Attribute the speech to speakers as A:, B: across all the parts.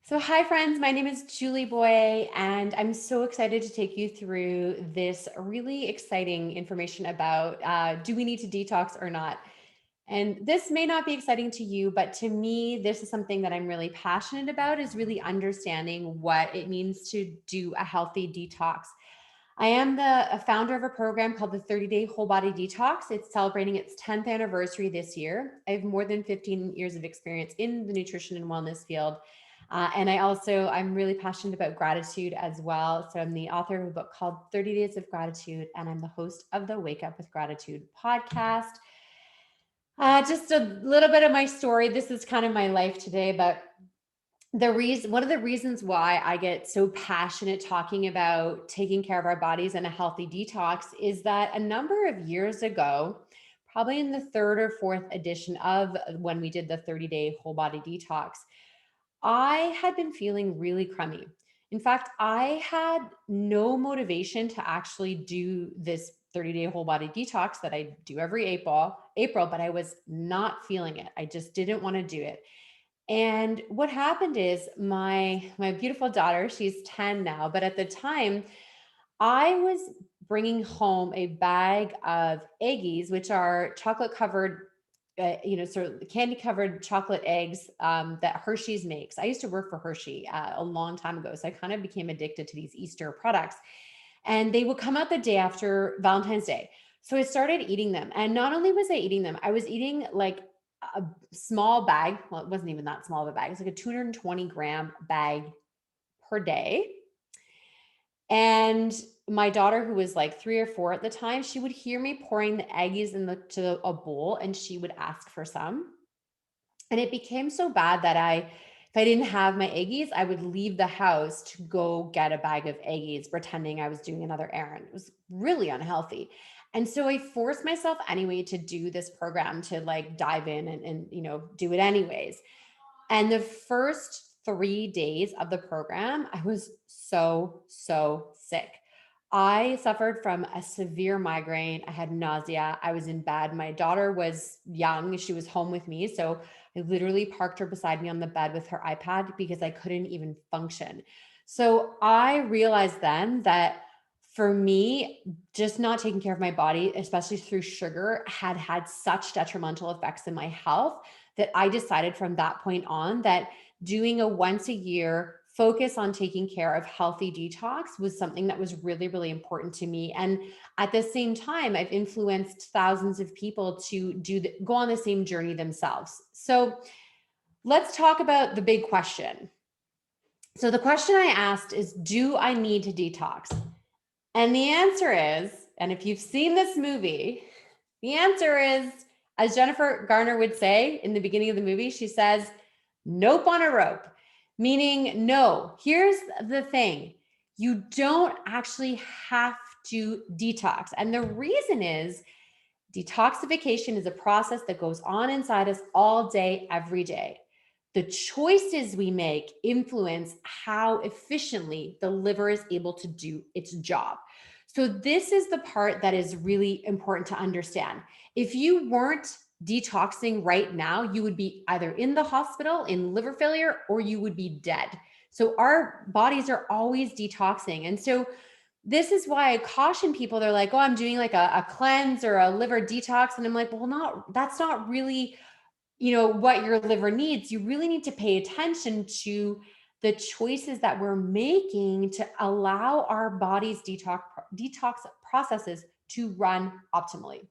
A: So, hi, friends. My name is Julie Boy, and I'm so excited to take you through this really exciting information about do we need to detox or not? And this may not be exciting to you, but to me, this is something that I'm really passionate about is really understanding what it means to do a healthy detox. I am a founder of a program called the 30-Day Whole Body Detox. It's celebrating its 10th anniversary this year. I have more than 15 years of experience in the nutrition and wellness field. And I'm really passionate about gratitude as well. So I'm the author of a book called 30 Days of Gratitude, and I'm the host of the Wake Up with Gratitude podcast. Just a little bit of my story. This is kind of my life today, but one of the reasons why I get so passionate talking about taking care of our bodies and a healthy detox is that a number of years ago, probably in the third or fourth edition of when we did the 30-day whole body detox, I had been feeling really crummy. In fact, I had no motivation to actually do this 30-day whole body detox that I do every April, but I was not feeling it. I just didn't want to do it. And what happened is my beautiful daughter, she's 10 now, but at the time I was bringing home a bag of eggies, which are chocolate covered, sort of candy covered chocolate eggs that Hershey's makes. I used to work for Hershey a long time ago, so I kind of became addicted to these Easter products, and they would come out the day after Valentine's Day. So I started eating them, and not only was I eating them, I was eating like a small bag. Well, it wasn't even that small of a bag. It's like a 220-gram bag per day. And my daughter, who was like 3 or 4 at the time, she would hear me pouring the eggies to a bowl, and she would ask for some. And it became so bad that if I didn't have my eggies, I would leave the house to go get a bag of eggies, pretending I was doing another errand. It was really unhealthy. And so I forced myself anyway to do this program, to like dive in and do it anyways. And the first 3 days of the program, I was so sick. I suffered from a severe migraine. I had nausea. I was in bed. My daughter was young. She was home with me. So I literally parked her beside me on the bed with her iPad because I couldn't even function. So I realized then that for me, just not taking care of my body, especially through sugar, had such detrimental effects in my health that I decided from that point on that doing a once a year focus on taking care of healthy detox was something that was really, really important to me. And at the same time, I've influenced thousands of people to go on the same journey themselves. So let's talk about the big question. So the question I asked is, do I need to detox? And the answer is, and if you've seen this movie, the answer is, as Jennifer Garner would say in the beginning of the movie, she says, nope on a rope, meaning no. Here's the thing. You don't actually have to detox. And the reason is detoxification is a process that goes on inside us all day, every day. The choices we make influence how efficiently the liver is able to do its job. So, this is the part that is really important to understand. If you weren't detoxing right now, you would be either in the hospital in liver failure or you would be dead. So, our bodies are always detoxing. And so, this is why I caution people. They're like, oh, I'm doing like a cleanse or a liver detox. And I'm like, well, that's not really, what your liver needs. You really need to pay attention to the choices that we're making to allow our body's detox processes to run optimally.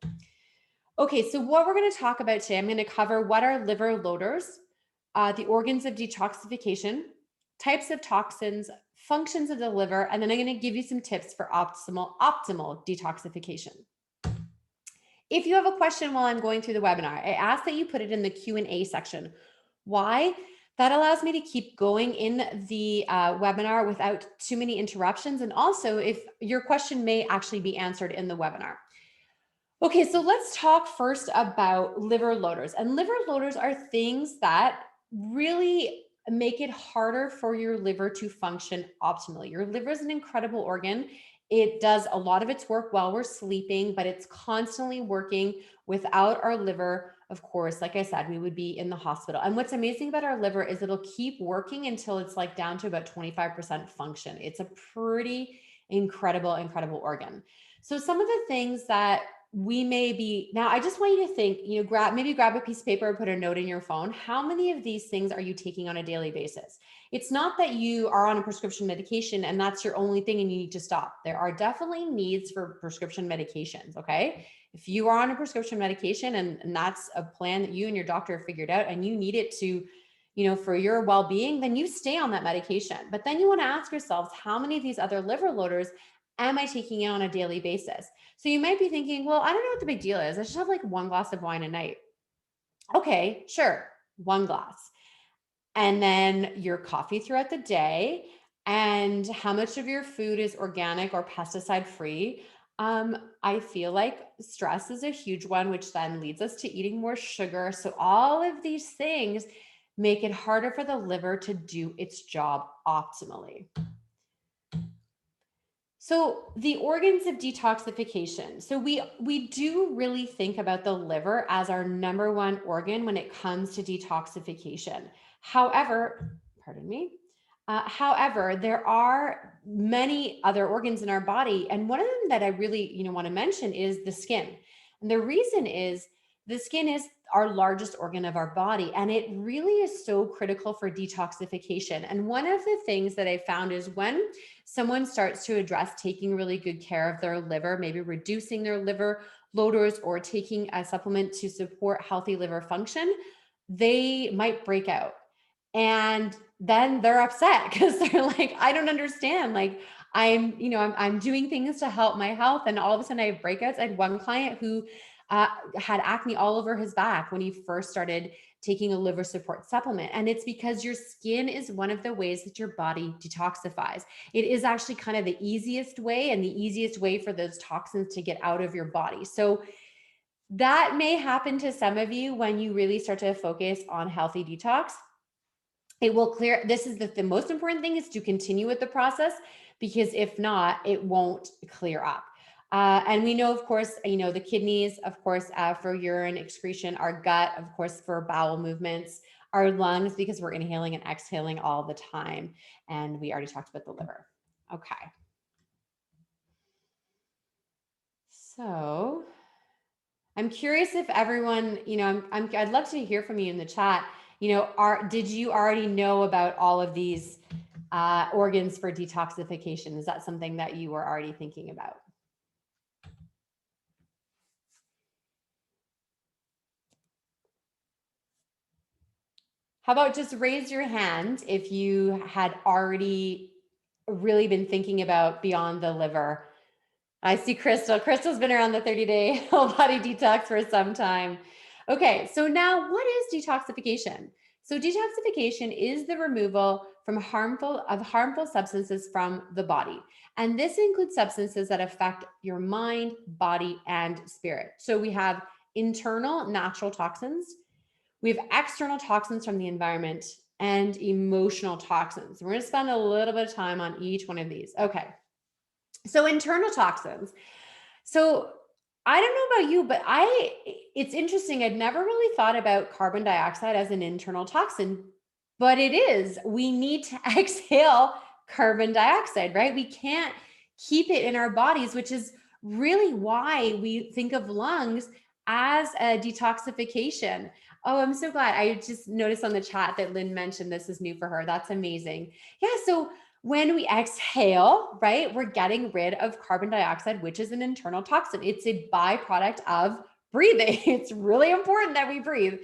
A: Okay, so what we're going to talk about today, I'm going to cover what are liver loaders, the organs of detoxification, types of toxins, functions of the liver, and then I'm going to give you some tips for optimal detoxification. If you have a question while I'm going through the webinar, I ask that you put it in the Q&A section. Why? That allows me to keep going in the webinar without too many interruptions. And also, if your question may actually be answered in the webinar. Okay, so let's talk first about liver loaders. And liver loaders are things that really make it harder for your liver to function optimally. Your liver is an incredible organ. It does a lot of its work while we're sleeping, but it's constantly working without our liver of course, like I said, we would be in the hospital. And what's amazing about our liver is it'll keep working until it's like down to about 25% function. It's a pretty incredible organ. So some of the things that we may be, now I just want you to think, maybe grab a piece of paper and put a note in your phone. How many of these things are you taking on a daily basis? It's not that you are on a prescription medication and that's your only thing and you need to stop. There are definitely needs for prescription medications, okay? If you are on a prescription medication and that's a plan that you and your doctor have figured out and you need it to, for your well-being, then you stay on that medication. But then you want to ask yourselves, how many of these other liver loaders am I taking on a daily basis? So you might be thinking, well, I don't know what the big deal is. I just have like one glass of wine a night. Okay, sure, one glass. And then your coffee throughout the day, and how much of your food is organic or pesticide free. I feel like stress is a huge one, which then leads us to eating more sugar. So all of these things make it harder for the liver to do its job optimally. So the organs of detoxification. So we do really think about the liver as our number one organ when it comes to detoxification. However, pardon me. However, there are many other organs in our body, and one of them that I really want to mention is the skin. And the reason is the skin is our largest organ of our body, and it really is so critical for detoxification. And one of the things that I found is when someone starts to address taking really good care of their liver, maybe reducing their liver loaders or taking a supplement to support healthy liver function, they might break out. And then they're upset because they're like, I don't understand. Like I'm doing things to help my health. And all of a sudden I have breakouts. I had one client who had acne all over his back when he first started taking a liver support supplement. And it's because your skin is one of the ways that your body detoxifies. It is actually kind of the easiest way and the easiest way for those toxins to get out of your body. So that may happen to some of you when you really start to focus on healthy detox. It will clear. This is the most important thing is to continue with the process, because if not, it won't clear up. And we know, of course, the kidneys, of course, for urine excretion, our gut, of course, for bowel movements, our lungs, because we're inhaling and exhaling all the time. And we already talked about the liver. Okay. So I'm curious if everyone, I'd love to hear from you in the chat. Did you already know about all of these organs for detoxification? Is that something that you were already thinking about? How about just raise your hand if you had already really been thinking about beyond the liver? I see Crystal. Crystal's been around the 30-day whole body detox for some time. Okay, so now what is detoxification? So detoxification is the removal from harmful substances from the body. And this includes substances that affect your mind, body, and spirit. So we have internal natural toxins. We have external toxins from the environment and emotional toxins. We're going to spend a little bit of time on each one of these. Okay. So internal toxins. So I don't know about you, but it's interesting. I'd never really thought about carbon dioxide as an internal toxin, but it is. We need to exhale carbon dioxide, right? We can't keep it in our bodies, which is really why we think of lungs as a detoxification. Oh, I'm so glad. I just noticed on the chat that Lynn mentioned this is new for her. That's amazing. Yeah. So when we exhale, right, we're getting rid of carbon dioxide, which is an internal toxin. It's a byproduct of breathing. It's really important that we breathe.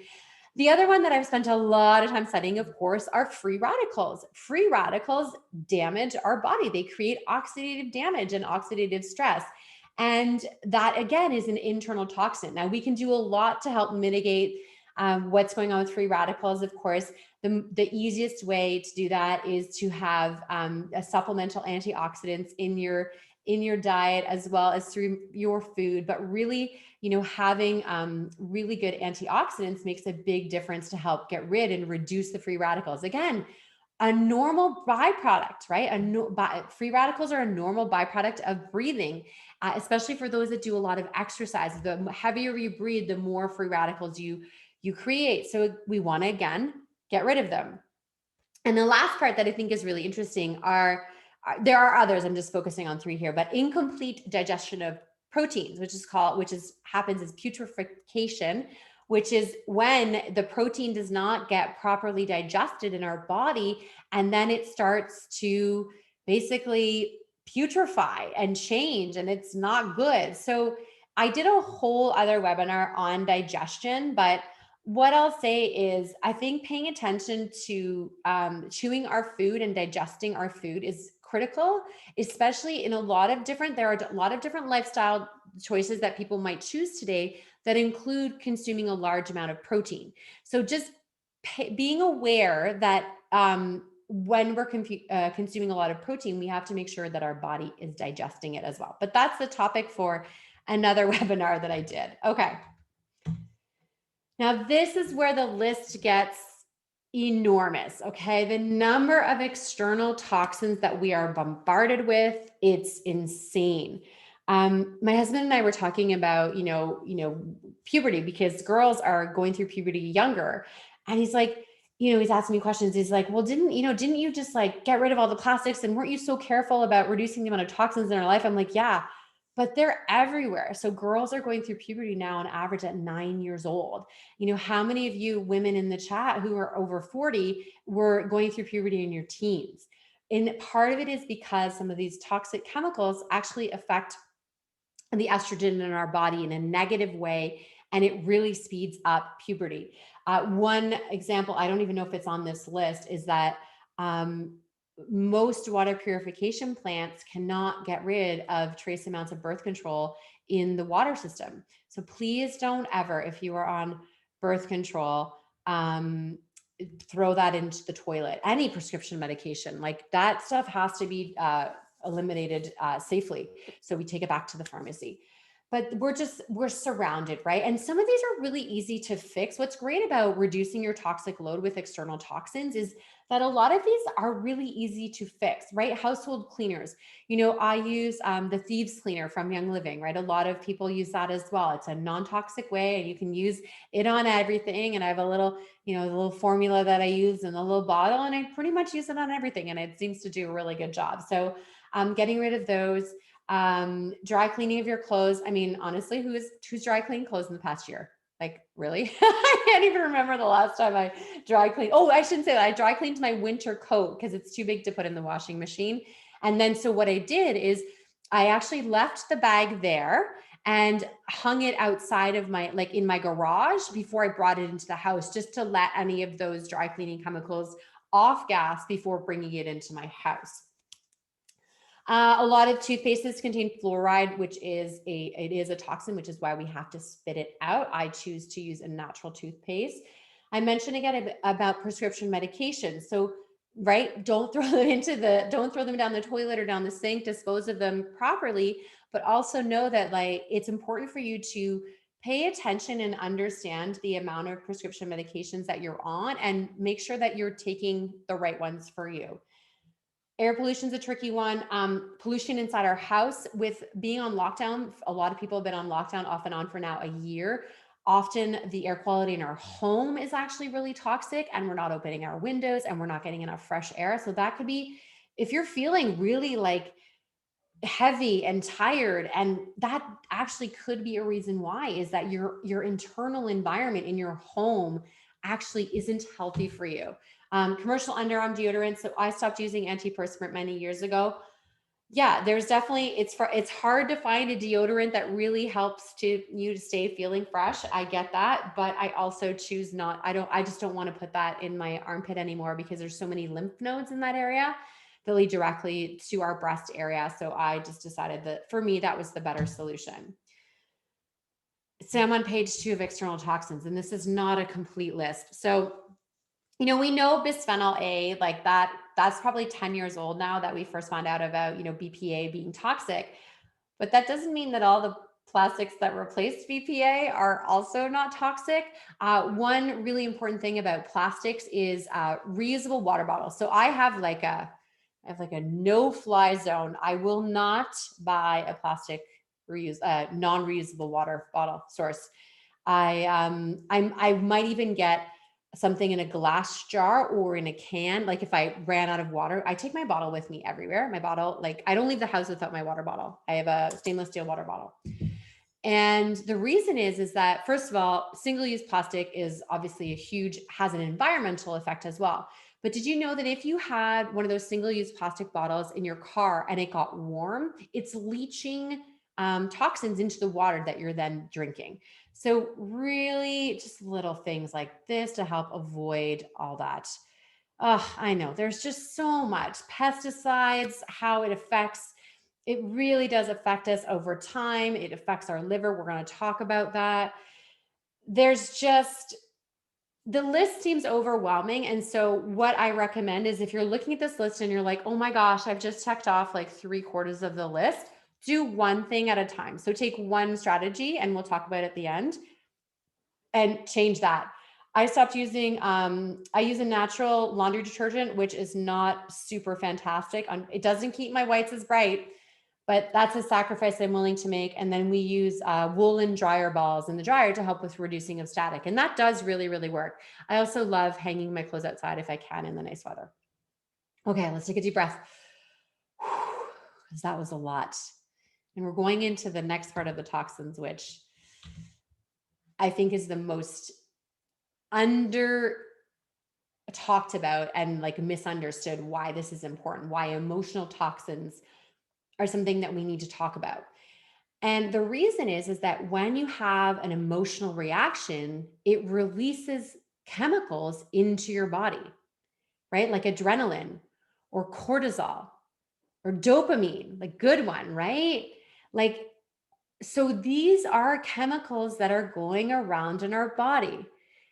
A: The other one that I've spent a lot of time studying, of course, are free radicals. Free radicals damage our body. They create oxidative damage and oxidative stress. And that, again, is an internal toxin. Now, we can do a lot to help mitigate what's going on with free radicals. Of course, the easiest way to do that is to have a supplemental antioxidants in your diet as well as through your food. But really, having really good antioxidants makes a big difference to help get rid and reduce the free radicals. Again, a normal byproduct, right? Free radicals are a normal byproduct of breathing, especially for those that do a lot of exercise. The heavier you breathe, the more free radicals you create. So we want to, again, get rid of them. And the last part that I think is really interesting there are others. I'm just focusing on three here, but incomplete digestion of proteins, happens as putrefaction, which is when the protein does not get properly digested in our body, and then it starts to basically putrefy and change, and it's not good. So I did a whole other webinar on digestion, but what I'll say is, I think paying attention to chewing our food and digesting our food is critical, especially in there are a lot of different lifestyle choices that people might choose today that include consuming a large amount of protein. So just being aware that when we're consuming a lot of protein, we have to make sure that our body is digesting it as well. But that's the topic for another webinar that I did. Okay. Now, this is where the list gets enormous, okay? The number of external toxins that we are bombarded with, it's insane. My husband and I were talking about, puberty, because girls are going through puberty younger. And he's like, he's asking me questions. He's like, well, didn't you just like get rid of all the plastics, and weren't you so careful about reducing the amount of toxins in our life? I'm like, yeah, but they're everywhere. So girls are going through puberty now on average at 9 years old. How many of you women in the chat who are over 40 were going through puberty in your teens? And part of it is because some of these toxic chemicals actually affect the estrogen in our body in a negative way, and it really speeds up puberty. One example, I don't even know if it's on this list, is that most water purification plants cannot get rid of trace amounts of birth control in the water system. So please don't ever, if you are on birth control, throw that into the toilet. Any prescription medication, like that stuff has to be eliminated safely. So we take it back to the pharmacy. But we're surrounded, right? And some of these are really easy to fix. What's great about reducing your toxic load with external toxins is that a lot of these are really easy to fix, right? Household cleaners. I use the Thieves Cleaner from Young Living, right? A lot of people use that as well. It's a non-toxic way, and you can use it on everything. And I have a little, the little formula that I use in a little bottle, and I pretty much use it on everything, and it seems to do a really good job. So getting rid of those. Dry cleaning of your clothes. I mean, honestly, who's dry cleaned clothes in the past year? Like, really? I can't even remember the last time I dry cleaned. Oh, I shouldn't say that. I dry cleaned my winter coat because it's too big to put in the washing machine. And then, so what I did is I actually left the bag there and hung it outside of in my garage before I brought it into the house, just to let any of those dry cleaning chemicals off gas before bringing it into my house. A lot of toothpastes contain fluoride, which is a toxin, which is why we have to spit it out. I choose to use a natural toothpaste. I mentioned again about prescription medications. So, right, don't throw them down the toilet or down the sink. Dispose of them properly, but also know that it's important for you to pay attention and understand the amount of prescription medications that you're on, and make sure that you're taking the right ones for you. Air pollution is a tricky one. Pollution inside our house. With being on lockdown, a lot of people have been on lockdown off and on for now a year. Often the air quality in our home is actually really toxic, and we're not opening our windows and we're not getting enough fresh air. So that could be, if you're feeling really heavy and tired, and that actually could be a reason why, is that your internal environment in your home actually isn't healthy for you. Commercial underarm deodorant. So I stopped using antiperspirant many years ago. Yeah, there's definitely, it's hard to find a deodorant that really helps you to stay feeling fresh. I get that, but I also choose not, I just don't want to put that in my armpit anymore, because there's so many lymph nodes in that area that lead directly to our breast area. So I just decided that for me, that was the better solution. So I'm on page 2 of external toxins, and this is not a complete list. So we know bisphenol A, that's probably 10 years old now that we first found out about, BPA being toxic, but that doesn't mean that all the plastics that replaced BPA are also not toxic. One really important thing about plastics is reusable water bottles. So I have like a no-fly zone. I will not buy a plastic non-reusable water bottle source. I might even get something in a glass jar or in a can. Like if I ran out of water, I take my bottle with me everywhere. My bottle, like I don't leave the house without my water bottle. I have a stainless steel water bottle. And the reason is that first of all, single-use plastic is obviously has an environmental effect as well. But did you know that if you had one of those single-use plastic bottles in your car and it got warm, it's leaching toxins into the water that you're then drinking. So really just little things like this to help avoid all that. Oh, I know there's just so much pesticides, how it really does affect us over time. It affects our liver. We're going to talk about that. There's just, the list seems overwhelming. And so, what I recommend is if you're looking at this list and you're like, oh my gosh, I've just checked off like 3/4 of the list, do one thing at a time. So, take one strategy, and we'll talk about it at the end, and change that. I stopped using, I use a natural laundry detergent, which is not super fantastic. It doesn't keep my whites as bright, but that's a sacrifice I'm willing to make. And then we use woolen dryer balls in the dryer to help with reducing of static. And that does really, really work. I also love hanging my clothes outside if I can in the nice weather. Okay, let's take a deep breath. Because that was a lot. And we're going into the next part of the toxins, which I think is the most under talked about and like misunderstood why this is important, why emotional toxins are something that we need to talk about. And the reason is that when you have an emotional reaction, it releases chemicals into your body, right? Like adrenaline or cortisol or dopamine, like good one, right? Like, so these are chemicals that are going around in our body.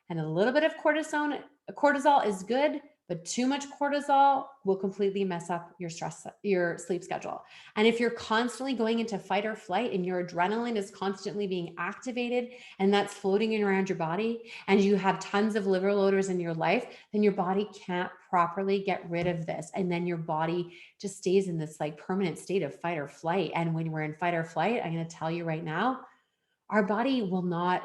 A: And a little bit of cortisol is good, but too much cortisol will completely mess up your sleep schedule. And if you're constantly going into fight or flight and your adrenaline is constantly being activated and that's floating in around your body and you have tons of liver loaders in your life, then your body can't properly get rid of this. And then your body just stays in this like permanent state of fight or flight. And when we're in fight or flight, I'm going to tell you right now, our body will not,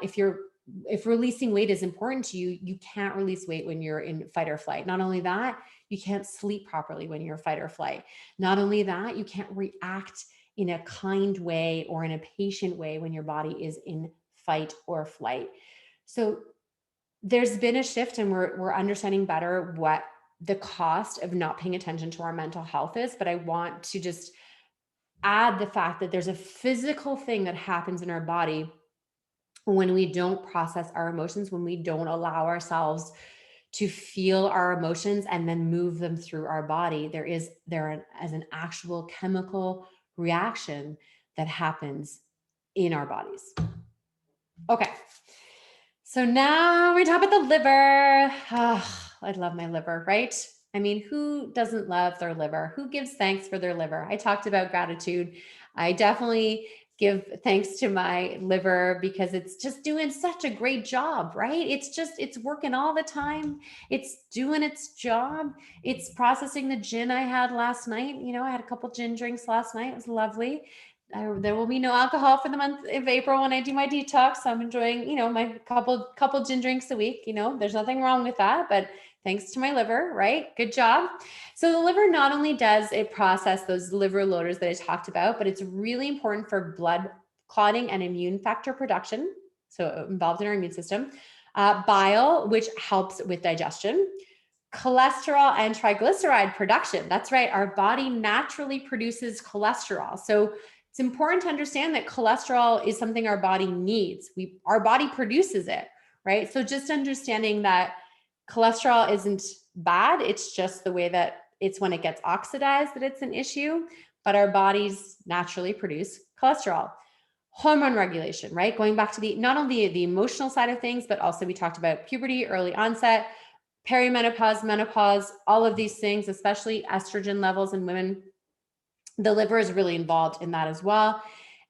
A: if releasing weight is important to you, you can't release weight when you're in fight or flight. Not only that, you can't sleep properly when you're fight or flight. Not only that, you can't react in a kind way or in a patient way when your body is in fight or flight. So there's been a shift and we're understanding better what the cost of not paying attention to our mental health is. But I want to just add the fact that there's a physical thing that happens in our body when we don't process our emotions, when we don't allow ourselves to feel our emotions and then move them through our body, there is an actual chemical reaction that happens in our bodies. Okay. So now we talk about the liver. Oh, I love my liver, right? I mean, who doesn't love their liver? Who gives thanks for their liver? I talked about gratitude. I definitely give thanks to my liver because it's just doing such a great job, right? It's working all the time. It's doing its job. It's processing the gin I had last night. You know, I had a couple gin drinks last night. It was lovely. There will be no alcohol for the month of April when I do my detox. I'm enjoying, you know, my couple gin drinks a week. You know, there's nothing wrong with that, but thanks to my liver, right? Good job. So the liver not only does it process those liver loaders that I talked about, but it's really important for blood clotting and immune factor production. So involved in our immune system. Bile, which helps with digestion. Cholesterol and triglyceride production. That's right. Our body naturally produces cholesterol. So it's important to understand that cholesterol is something our body needs. Our body produces it, right? So just understanding that cholesterol isn't bad. It's just the way that it's when it gets oxidized that it's an issue, but our bodies naturally produce cholesterol. Hormone regulation, right? Going back to not only the emotional side of things, but also we talked about puberty, early onset, perimenopause, menopause, all of these things, especially estrogen levels in women. The liver is really involved in that as well.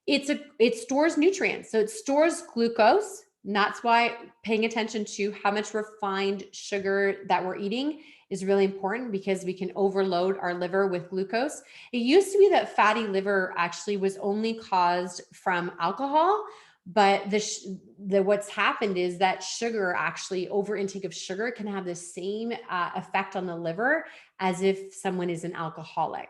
A: It stores nutrients. So it stores glucose. And that's why paying attention to how much refined sugar that we're eating is really important, because we can overload our liver with glucose. It used to be that fatty liver actually was only caused from alcohol, but what's happened is that sugar, actually over intake of sugar, can have the same effect on the liver as if someone is an alcoholic.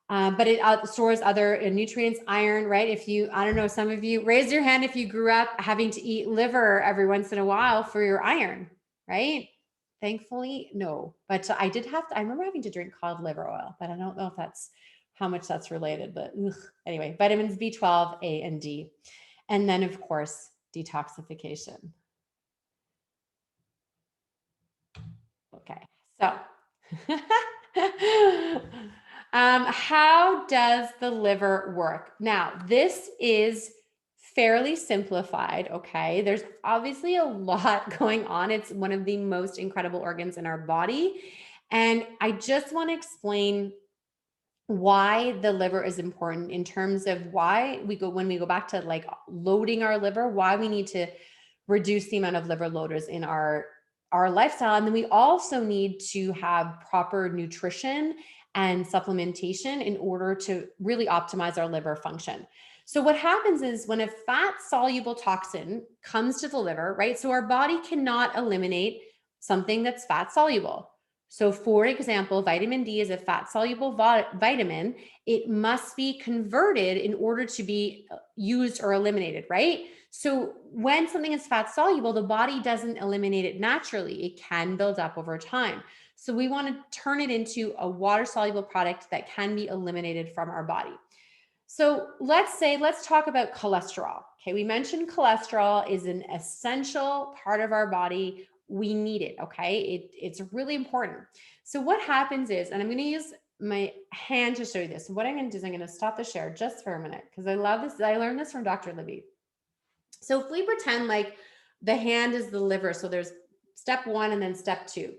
A: But it stores other nutrients, iron, right? I don't know, some of you, raise your hand if you grew up having to eat liver every once in a while for your iron, right? Thankfully, no. But I remember having to drink cod liver oil, but I don't know if how much that's related. But anyway, vitamins B12, A, and D. And then, of course, detoxification. Okay, so how does the liver work? Now, this is fairly simplified, okay? There's obviously a lot going on. It's one of the most incredible organs in our body. And I just want to explain why the liver is important in terms of why when we go back to like loading our liver, why we need to reduce the amount of liver loaders in our lifestyle. And then we also need to have proper nutrition and supplementation in order to really optimize our liver function. So what happens is when a fat soluble toxin comes to the liver, right? So our body cannot eliminate something that's fat soluble. So for example, vitamin D is a fat soluble vitamin. It must be converted in order to be used or eliminated, right? So when something is fat soluble, the body doesn't eliminate it naturally. It can build up over time. So we want to turn it into a water soluble product that can be eliminated from our body. So let's talk about cholesterol. Okay, we mentioned cholesterol is an essential part of our body. We need it, okay? It's really important. So what happens is, and I'm going to use my hand to show you this. What I'm going to do is I'm going to stop the share just for a minute because I love this. I learned this from Dr. Libby. So if we pretend like the hand is the liver, so there's step 1 and then step 2.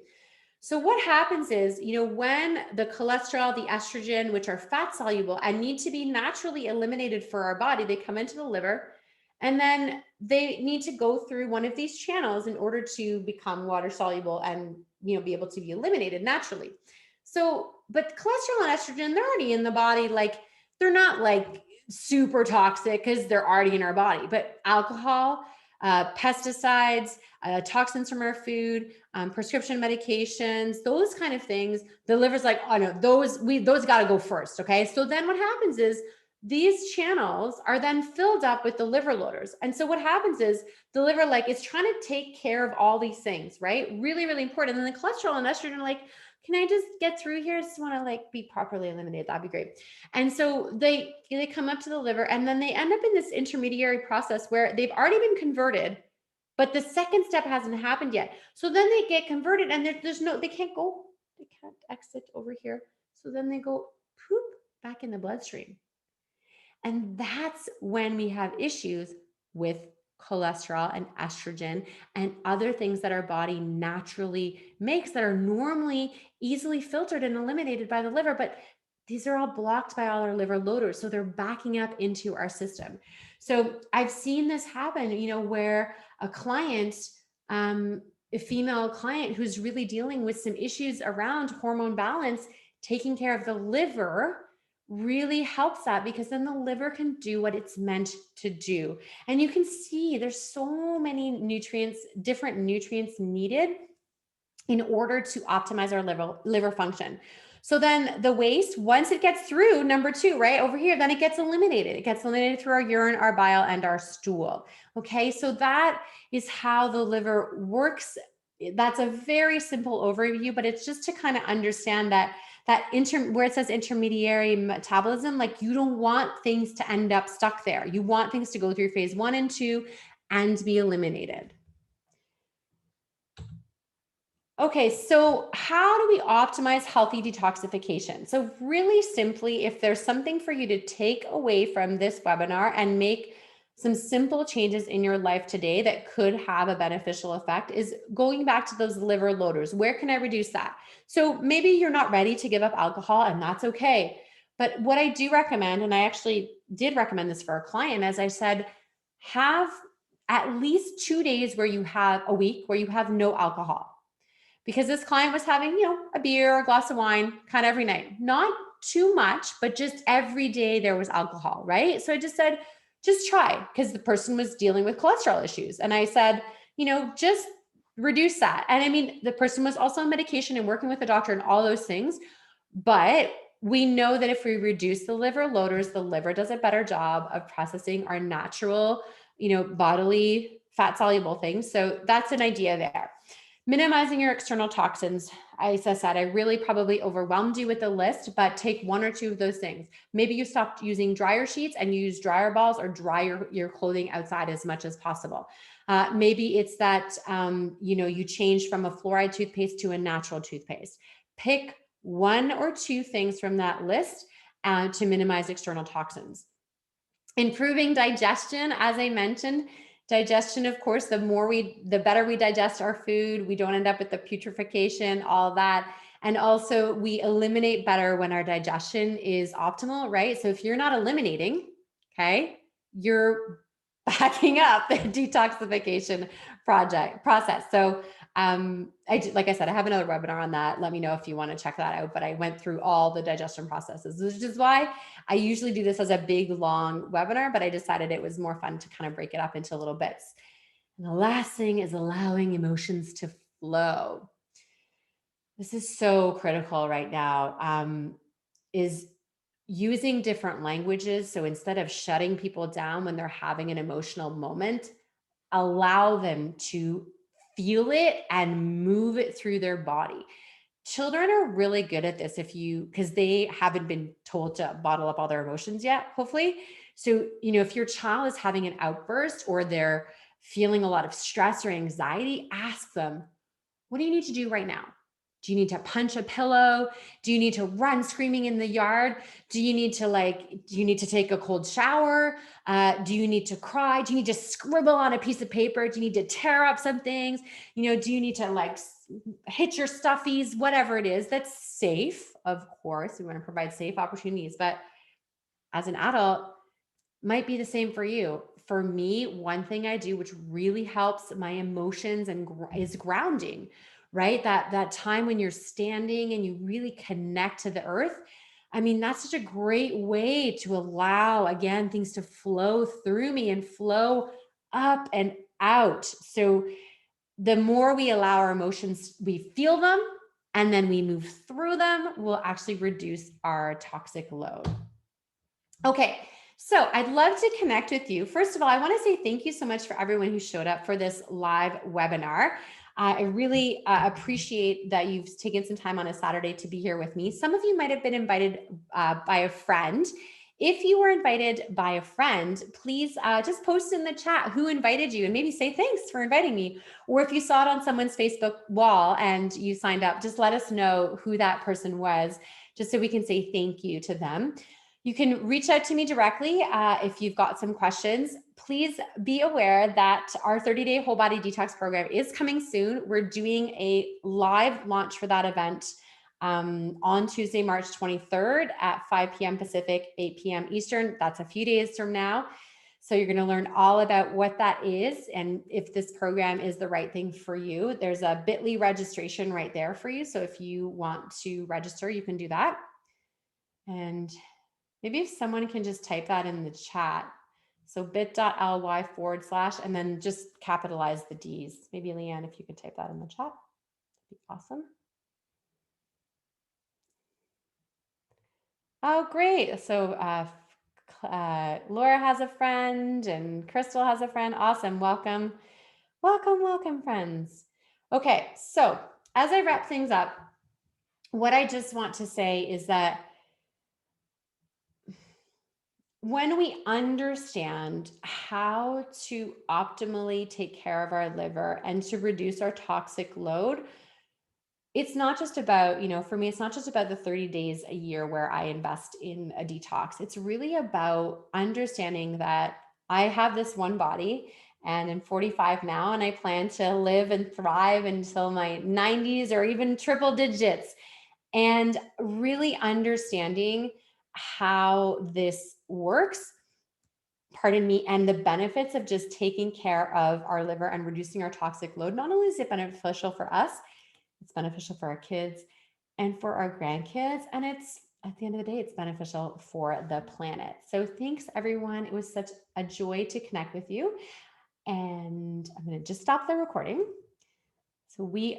A: So what happens is, when the cholesterol, the estrogen, which are fat soluble and need to be naturally eliminated for our body, they come into the liver and then they need to go through one of these channels in order to become water soluble and, be able to be eliminated naturally. So, but cholesterol and estrogen, they're already in the body. Like they're not like super toxic because they're already in our body, but alcohol, pesticides, toxins from our food, prescription medications, those kind of things, the liver's like, oh no, those got to go first. Okay. So then what happens is these channels are then filled up with the liver loaders. And so what happens is the liver, like, it's trying to take care of all these things, right? Really, really important. And then the cholesterol and estrogen are like, can I just get through here? I just want to like be properly eliminated. That'd be great. And so they come up to the liver and then they end up in this intermediary process where they've already been converted, but the second step hasn't happened yet. So then they get converted and they can't exit over here. So then they go poop back in the bloodstream. And that's when we have issues with cholesterol and estrogen and other things that our body naturally makes that are normally easily filtered and eliminated by the liver, but these are all blocked by all our liver loaders. So they're backing up into our system. So I've seen this happen, where a client, a female client who's really dealing with some issues around hormone balance, taking care of the liver really helps that, because then the liver can do what it's meant to do. And you can see there's so many different nutrients needed in order to optimize our liver function. So then the waste, once it gets through number 2, right over here, then it gets eliminated. It gets eliminated through our urine, our bile, and our stool. Okay, so that is how the liver works. That's a very simple overview, but it's just to kind of understand that where it says intermediary metabolism, like you don't want things to end up stuck there. You want things to go through phase 1 and 2 and be eliminated. Okay, so how do we optimize healthy detoxification? So really simply, if there's something for you to take away from this webinar and make some simple changes in your life today that could have a beneficial effect, is going back to those liver loaders. Where can I reduce that? So maybe you're not ready to give up alcohol, and that's okay. But what I do recommend, and I actually did recommend this for a client, as I said, have at least 2 days where you have a week where you have no alcohol. Because this client was having, a beer, a glass of wine kind of every night. Not too much, but just every day there was alcohol, right? So I just said, just try, because the person was dealing with cholesterol issues. And I said, just reduce that. And I mean, the person was also on medication and working with a doctor and all those things. But we know that if we reduce the liver loaders, the liver does a better job of processing our natural, bodily fat soluble things. So that's an idea there. Minimizing your external toxins. As I said, I really probably overwhelmed you with the list, but take one or two of those things. Maybe you stopped using dryer sheets and you use dryer balls, or dry your clothing outside as much as possible. Maybe it's that you change from a fluoride toothpaste to a natural toothpaste. Pick one or two things from that list to minimize external toxins. Improving digestion, as I mentioned. Digestion, of course, the better we digest our food, we don't end up with the putrefaction, all that. And also we eliminate better when our digestion is optimal, right? So if you're not eliminating, okay, you're backing up the detoxification process. So like I said, I have another webinar on that. Let me know if you want to check that out. But I went through all the digestion processes, which is why I usually do this as a big, long webinar, but I decided it was more fun to kind of break it up into little bits. And the last thing is allowing emotions to flow. This is so critical right now, is using different languages. So instead of shutting people down when they're having an emotional moment, allow them to feel it and move it through their body. Children are really good at this because they haven't been told to bottle up all their emotions yet, hopefully. So, if your child is having an outburst or they're feeling a lot of stress or anxiety, ask them, what do you need to do right now? Do you need to punch a pillow? Do you need to run screaming in the yard? Do you need to take a cold shower? Do you need to cry? Do you need to scribble on a piece of paper? Do you need to tear up some things? Do you need to hit your stuffies? Whatever it is that's safe, of course, we want to provide safe opportunities. But as an adult, might be the same for you. For me, one thing I do, which really helps my emotions is grounding, right? That time when you're standing and you really connect to the earth. I mean, that's such a great way to allow, again, things to flow through me and flow up and out. So the more we allow our emotions, we feel them, and then we move through them, we'll actually reduce our toxic load. Okay. So I'd love to connect with you. First of all, I want to say thank you so much for everyone who showed up for this live webinar. I really appreciate that you've taken some time on a Saturday to be here with me. Some of you might have been invited by a friend. If you were invited by a friend, please just post in the chat who invited you and maybe say thanks for inviting me. Or if you saw it on someone's Facebook wall and you signed up, just let us know who that person was, just so we can say thank you to them. You can reach out to me directly if you've got some questions. Please be aware that our 30-day whole body detox program is coming soon. We're doing a live launch for that event on Tuesday, March 23rd at 5 p.m. Pacific, 8 p.m. Eastern. That's a few days from now. So you're going to learn all about what that is and if this program is the right thing for you. There's a bit.ly registration right there for you. So if you want to register, you can do that. And maybe if someone can just type that in the chat. So bit.ly/ and then just capitalize the D's. Maybe Leanne, if you could type that in the chat, that'd be awesome. Oh, great. So Laura has a friend and Crystal has a friend. Awesome. Welcome. Welcome, welcome, friends. Okay. So as I wrap things up, what I just want to say is that when we understand how to optimally take care of our liver and to reduce our toxic load, it's not just about, for me, it's not just about the 30 days a year where I invest in a detox. It's really about understanding that I have this one body and I'm 45 now, and I plan to live and thrive until my 90s or even triple digits. And really understanding how this works, pardon me, and the benefits of just taking care of our liver and reducing our toxic load. Not only is it beneficial for us, it's beneficial for our kids and for our grandkids. And it's, at the end of the day, it's beneficial for the planet. So thanks, everyone. It was such a joy to connect with you. And I'm going to just stop the recording. So we